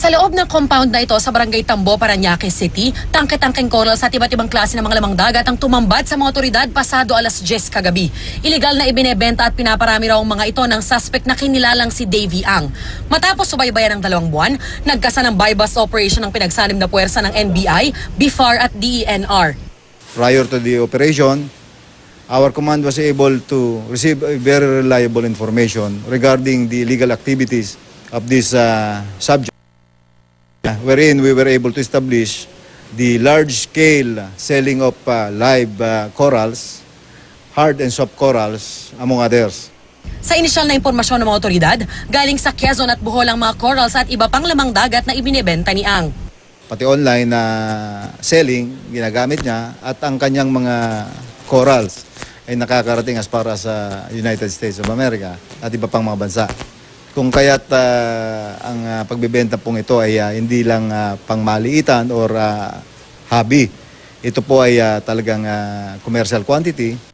Sa loob ng compound na ito sa Barangay Tambo, Parañaque City, tangke-tangkeng corals at iba't ibang klase ng mga lamang dagat ang tumambad sa mga otoridad pasado alas 10 kagabi. Ilegal na ibinebenta at pinaparami raw ang mga ito ng suspect na kinilalang si Davy Ang. Matapos subaybayan ng 2 buwan, nagkasa ng buy-bust operation ang pinagsalim na puwersa ng NBI, BIFAR at DENR. Prior to the operation, our command was able to receive very reliable information regarding the illegal activities of this subject, wherein we were able to establish the large-scale selling of live corals, hard and soft corals, among others. Sa inisyal na impormasyon ng mga otoridad, galing sa Quezon at Bohol ang mga corals at iba pang lamang dagat na ibinebenta ni Ang. Pati online na selling, ginagamit niya, at ang kanyang mga corals ay nakakarating as far as United States of America at iba pang mga bansa. Kung kaya't ang pagbebenta pong ito ay hindi lang pangmaliitan or hobby. Ito po ay talagang commercial quantity.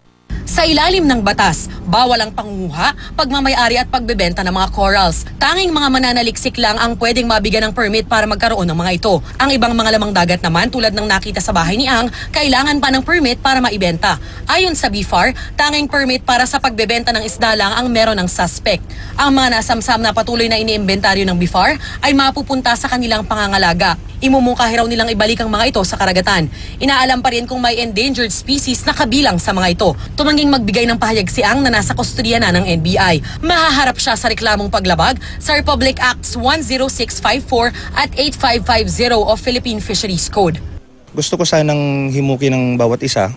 Sa ilalim ng batas, bawal ang pangunguha, pagmamayari at pagbebenta ng mga corals. Tanging mga mananaliksik lang ang pwedeng mabigyan ng permit para magkaroon ng mga ito. Ang ibang mga lamang dagat naman tulad ng nakita sa bahay ni Ang, kailangan pa ng permit para maibenta. Ayon sa BIFAR, tanging permit para sa pagbebenta ng isda lang ang meron ng suspect. Ang mga nasamsam na patuloy na iniimbentaryo ng BIFAR ay mapupunta sa kanilang pangangalaga. Imumungkahi raw nilang ibalik ang mga ito sa karagatan. Inaalam pa rin kung may endangered species na kabilang sa mga ito. Tumanging magbigay ng pahayag si Ang na nasa kustodiya na ng NBI. Mahaharap siya sa reklamong paglabag sa Republic Acts 10654 at 8550 of Philippine Fisheries Code. Gusto ko sanang himukin ng bawat isa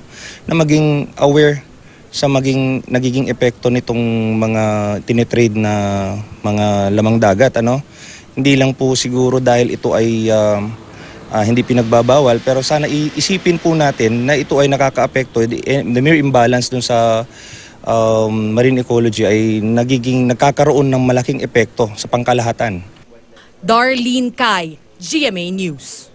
na maging aware sa nagiging epekto nitong mga tinetrade na mga lamang dagat, Hindi lang po siguro dahil ito ay hindi pinagbabawal, pero sana iisipin po natin na ito ay nakakaapekto. The mere imbalance dun sa marine ecology ay nagkakaroon ng malaking epekto sa pangkalahatan. Darlene Kai, GMA News.